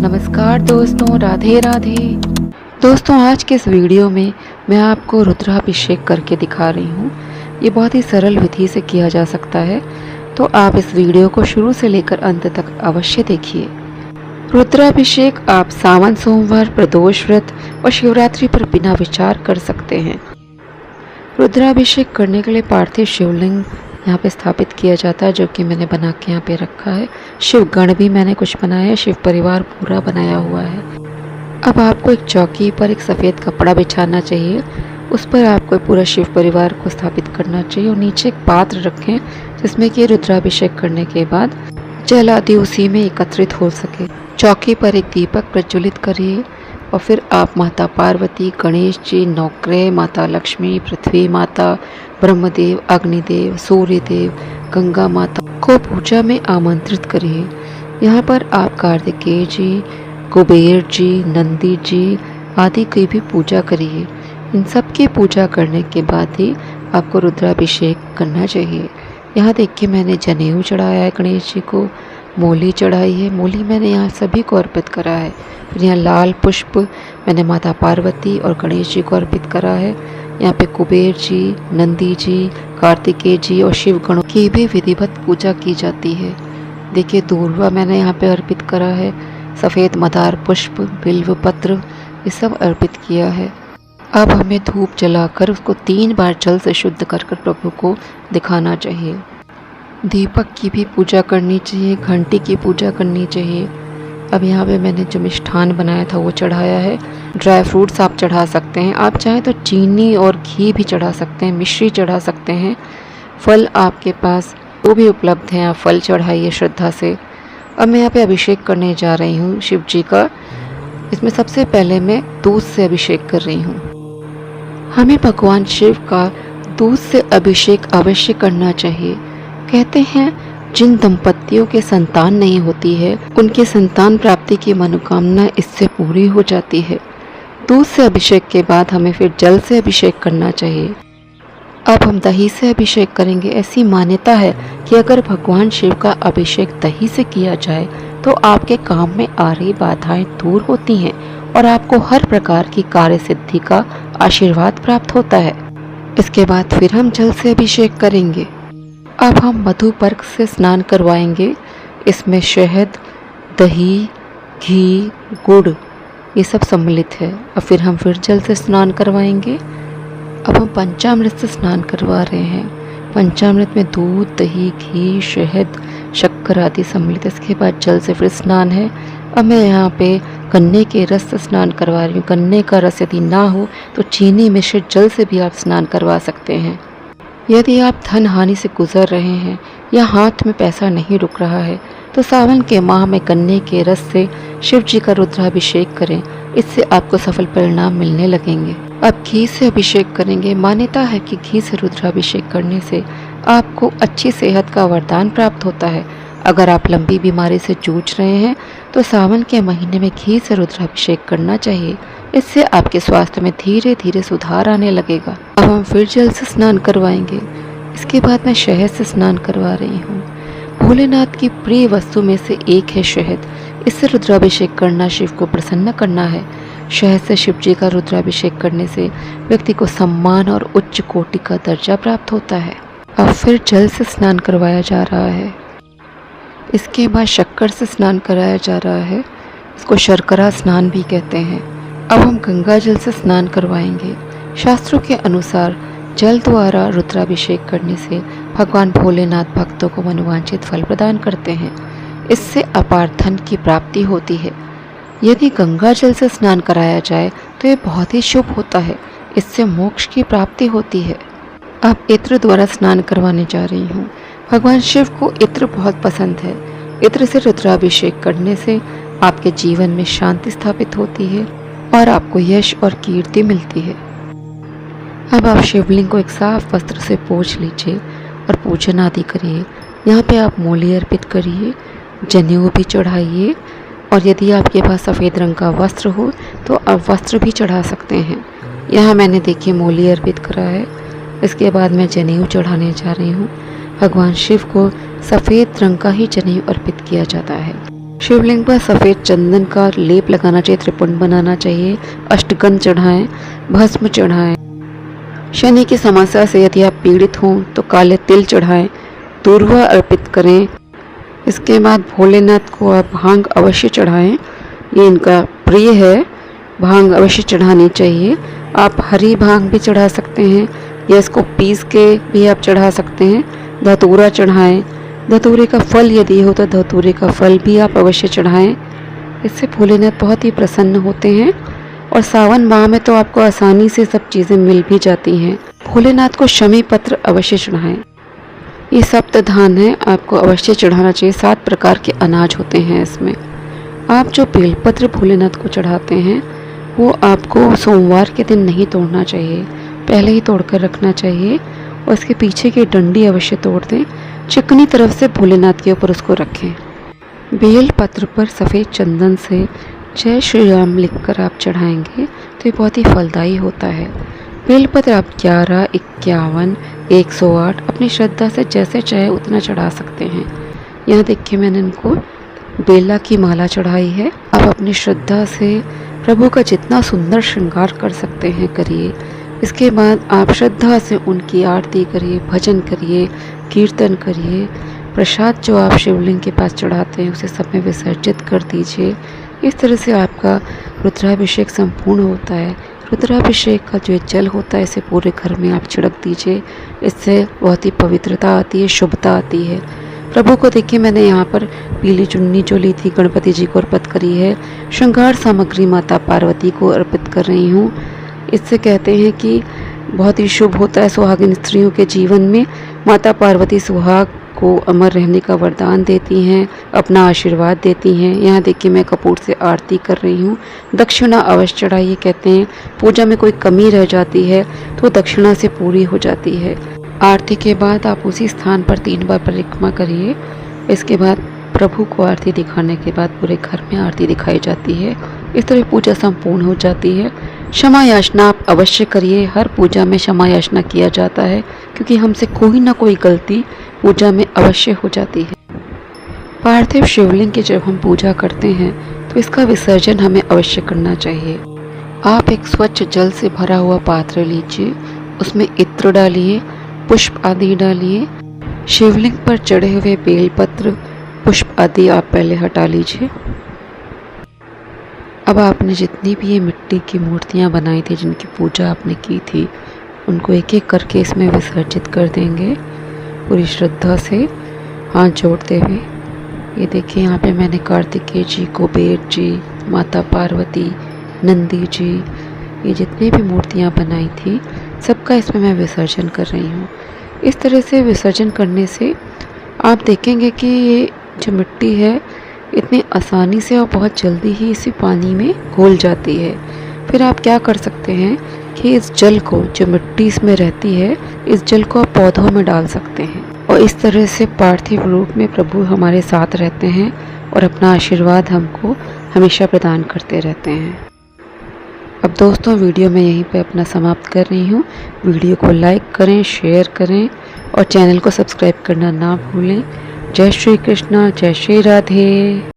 नमस्कार दोस्तों, राधे राधे। दोस्तों, आज के इस वीडियो में मैं आपको रुद्राभिषेक करके दिखा रही हूँ। ये बहुत ही सरल विधि से किया जा सकता है, तो आप इस वीडियो को शुरू से लेकर अंत तक अवश्य देखिए। रुद्राभिषेक आप सावन सोमवार, प्रदोष व्रत और शिवरात्रि पर बिना विचार कर सकते हैं। रुद्राभिषेक करने के लिए पार्थिव शिवलिंग यहाँ पे स्थापित किया जाता है, जो कि मैंने बना के यहाँ पे रखा है। शिव गण भी मैंने कुछ बनाया है, शिव परिवार पूरा बनाया हुआ है। अब आपको एक चौकी पर एक सफ़ेद कपड़ा बिछाना चाहिए, उस पर आपको पूरा शिव परिवार को स्थापित करना चाहिए और नीचे एक पात्र रखें जिसमें कि रुद्राभिषेक करने के बाद जल आदि उसी में एकत्रित हो सके। चौकी पर एक दीपक प्रज्वलित करिए और फिर आप माता पार्वती, गणेश जी, नवग्रह, माता लक्ष्मी, पृथ्वी माता, ब्रह्मदेव, अग्निदेव, सूर्यदेव, गंगा माता को पूजा में आमंत्रित करिए। यहाँ पर आप कार्तिकेय जी, कुबेर जी, नंदी जी आदि की भी पूजा करिए। इन सब की पूजा करने के बाद ही आपको रुद्राभिषेक करना चाहिए। यहाँ देखिए, मैंने जनेऊ चढ़ाया है गणेश जी को, मूली चढ़ाई है। मूली मैंने यहाँ सभी को अर्पित करा है। फिर यहाँ लाल पुष्प मैंने माता पार्वती और गणेश जी को अर्पित करा है। यहाँ पे कुबेर जी, नंदी जी, कार्तिकेय जी और शिव गणों की भी विधिवत पूजा की जाती है। देखिए, दूर्वा मैंने यहाँ पे अर्पित करा है। सफ़ेद मदार पुष्प, बिल्व पत्र ये सब अर्पित किया है। अब हमें धूप जलाकर उसको 3 बार जल से शुद्ध कर प्रभु को दिखाना चाहिए। दीपक की भी पूजा करनी चाहिए, घंटी की पूजा करनी चाहिए। अब यहाँ पे मैंने जो मिष्ठान बनाया था वो चढ़ाया है। ड्राई फ्रूट्स आप चढ़ा सकते हैं, आप चाहें तो चीनी और घी भी चढ़ा सकते हैं, मिश्री चढ़ा सकते हैं। फल आपके पास वो भी उपलब्ध हैं, आप फल चढ़ाइए श्रद्धा से। अब मैं यहाँ पे अभिषेक करने जा रही हूँ शिव जी का। इसमें सबसे पहले मैं दूध से अभिषेक कर रही हूँ। हमें भगवान शिव का दूध से अभिषेक अवश्य करना चाहिए। कहते हैं जिन दंपतियों के संतान नहीं होती है, उनके संतान प्राप्ति की मनोकामना इससे पूरी हो जाती है। दूध से अभिषेक के बाद हमें फिर जल से अभिषेक करना चाहिए। अब हम दही से अभिषेक करेंगे। ऐसी मान्यता है कि अगर भगवान शिव का अभिषेक दही से किया जाए तो आपके काम में आ रही बाधाएं दूर होती हैं और आपको हर प्रकार की कार्य सिद्धि का आशीर्वाद प्राप्त होता है। इसके बाद फिर हम जल से अभिषेक करेंगे। अब हम मधु पर्क से स्नान करवाएंगे। इसमें शहद, दही, घी, गुड़ ये सब सम्मिलित है। और फिर हम जल से स्नान करवाएंगे। अब हम पंचामृत से स्नान करवा रहे हैं। पंचामृत में दूध, दही, घी, शहद, शक्कर आदि सम्मिलित है। इसके बाद जल से फिर स्नान है। अब मैं यहाँ पे गन्ने के रस से स्नान करवा रही हूँ। गन्ने का रस यदि ना हो तो चीनी मिश्रित जल से भी आप स्नान करवा सकते हैं। यदि आप धन हानि से गुजर रहे हैं या हाथ में पैसा नहीं रुक रहा है तो सावन के माह में गन्ने के रस से शिव जी का रुद्राभिषेक करें। इससे आपको सफल परिणाम मिलने लगेंगे। अब घी से अभिषेक करेंगे। मान्यता है कि घी से रुद्राभिषेक करने से आपको अच्छी सेहत का वरदान प्राप्त होता है। अगर आप लंबी बीमारी से जूझ रहे हैं तो सावन के महीने में घी से रुद्राभिषेक करना चाहिए। इससे आपके स्वास्थ्य में धीरे धीरे सुधार आने लगेगा। अब हम फिर जल से स्नान करवाएंगे। इसके बाद मैं शहद से स्नान करवा रही हूँ। भोलेनाथ की प्रिय वस्तु में से एक है शहद। इससे रुद्राभिषेक करना शिव को प्रसन्न करना है। शहद से शिव जी का रुद्राभिषेक करने से व्यक्ति को सम्मान और उच्च कोटि का दर्जा प्राप्त होता है। अब फिर जल से स्नान करवाया जा रहा है। इसके बाद शक्कर से स्नान कराया जा रहा है। इसको शर्करा स्नान भी कहते हैं। अब हम गंगा जल से स्नान करवाएंगे। शास्त्रों के अनुसार जल द्वारा रुद्राभिषेक करने से भगवान भोलेनाथ भक्तों को मनोवांछित फल प्रदान करते हैं। इससे अपार धन की प्राप्ति होती है। यदि गंगा जल से स्नान कराया जाए तो ये बहुत ही शुभ होता है। इससे मोक्ष की प्राप्ति होती है। अब इत्र द्वारा स्नान करवाने जा रही हूँ। भगवान शिव को इत्र बहुत पसंद है। इत्र से रुद्राभिषेक करने से आपके जीवन में शांति स्थापित होती है और आपको यश और कीर्ति मिलती है। अब आप शिवलिंग को एक साफ वस्त्र से पोंछ लीजिए और पूजन आदि करिए। यहाँ पे आप मूली अर्पित करिए, जनेऊ भी चढ़ाइए और यदि आपके पास सफ़ेद रंग का वस्त्र हो तो आप वस्त्र भी चढ़ा सकते हैं। यहाँ मैंने देखिए मूली अर्पित करा है। इसके बाद मैं जनेऊ चढ़ाने जा रही हूँ। भगवान शिव को सफ़ेद रंग का ही जनेऊ अर्पित किया जाता है। शिवलिंग पर सफ़ेद चंदन का लेप लगाना चाहिए, त्रिपुंड बनाना चाहिए, अष्टगंध चढ़ाएं, भस्म चढ़ाएं। शनि की समस्या से यदि आप पीड़ित हों तो काले तिल चढ़ाएं, दूर्वा अर्पित करें। इसके बाद भोलेनाथ को आप भांग अवश्य चढ़ाएं, ये इनका प्रिय है, भांग अवश्य चढ़ानी चाहिए। आप हरी भांग भी चढ़ा सकते हैं या इसको पीस के भी आप चढ़ा सकते हैं। धतूरा चढ़ाएं, धतूरे का फल यदि हो तो धतूरे का फल भी आप अवश्य चढ़ाएं। इससे भोलेनाथ बहुत ही प्रसन्न होते हैं और सावन माह में तो आपको आसानी से सब चीज़ें मिल भी जाती हैं। भोलेनाथ को शमी पत्र अवश्य चढ़ाएं। ये सप्त धान है, आपको अवश्य चढ़ाना चाहिए। 7 प्रकार के अनाज होते हैं इसमें। आप जो बेलपत्र भोलेनाथ को चढ़ाते हैं वो आपको सोमवार के दिन नहीं तोड़ना चाहिए, पहले ही तोड़कर रखना चाहिए और इसके पीछे की डंडी अवश्य तोड़ दें। चिकनी तरफ से भोलेनाथ के ऊपर उसको रखें। बेल पत्र पर सफ़ेद चंदन से जय श्री राम लिखकर आप चढ़ाएंगे तो ये बहुत ही फलदायी होता है। बेलपत्र आप 11, 51, 108 अपनी श्रद्धा से जैसे चाहे उतना चढ़ा सकते हैं। यहाँ देखिए मैंने इनको बेला की माला चढ़ाई है। आप अपनी श्रद्धा से प्रभु का जितना सुंदर श्रृंगार कर सकते हैं करिए। इसके बाद आप श्रद्धा से उनकी आरती करिए, भजन करिए, कीर्तन करिए। प्रसाद जो आप शिवलिंग के पास चढ़ाते हैं उसे सब में विसर्जित कर दीजिए। इस तरह से आपका रुद्राभिषेक संपूर्ण होता है। रुद्राभिषेक का जो जल होता है इसे पूरे घर में आप छिड़क दीजिए। इससे बहुत ही पवित्रता आती है, शुभता आती है। प्रभु को देखिए मैंने यहाँ पर पीली चुन्नी जो ली थी गणपति जी को अर्पित करी है। श्रृंगार सामग्री माता पार्वती को अर्पित कर रही हूँ। इससे कहते हैं कि बहुत ही शुभ होता है सुहागिन स्त्रियों के जीवन में। माता पार्वती सुहाग को अमर रहने का वरदान देती हैं, अपना आशीर्वाद देती हैं। यहाँ देखिए मैं कपूर से आरती कर रही हूँ। दक्षिणा अवश्य चढ़ाइए। कहते हैं पूजा में कोई कमी रह जाती है तो दक्षिणा से पूरी हो जाती है। आरती के बाद आप उसी स्थान पर 3 बार परिक्रमा करिए। इसके बाद प्रभु को आरती दिखाने के बाद पूरे घर में आरती दिखाई जाती है। इस तरह पूजा संपूर्ण हो जाती है। क्षमा याचना आप अवश्य करिए। हर पूजा में क्षमा याचना किया जाता है क्योंकि हमसे कोई ना कोई गलती पूजा में अवश्य हो जाती है। पार्थिव शिवलिंग की जब हम पूजा करते हैं तो इसका विसर्जन हमें अवश्य करना चाहिए। आप एक स्वच्छ जल से भरा हुआ पात्र लीजिए, उसमें इत्र डालिए, पुष्प आदि डालिए। शिवलिंग पर चढ़े हुए बेलपत्र, पुष्प आदि आप पहले हटा लीजिए। अब आपने जितनी भी ये मिट्टी की मूर्तियाँ बनाई थी जिनकी पूजा आपने की थी उनको एक एक करके इसमें विसर्जित कर देंगे पूरी श्रद्धा से हाथ जोड़ते हुए। ये देखिए यहाँ पे मैंने कार्तिकेय जी, कुबेर जी, माता पार्वती, नंदी जी, ये जितनी भी मूर्तियाँ बनाई थी सबका इसमें मैं विसर्जन कर रही हूँ। इस तरह से विसर्जन करने से आप देखेंगे कि ये जो मिट्टी है इतनी आसानी से और बहुत जल्दी ही इसी पानी में घुल जाती है। फिर आप क्या कर सकते हैं कि इस जल को, जो मिट्टी इसमें रहती है, इस जल को आप पौधों में डाल सकते हैं और इस तरह से पार्थिव रूप में प्रभु हमारे साथ रहते हैं और अपना आशीर्वाद हमको हमेशा प्रदान करते रहते हैं। अब दोस्तों वीडियो मैं यहीं पे अपना समाप्त कर रही हूँ। वीडियो को लाइक करें, शेयर करें और चैनल को सब्सक्राइब करना ना भूलें। जय श्री कृष्णा, जय श्री राधे।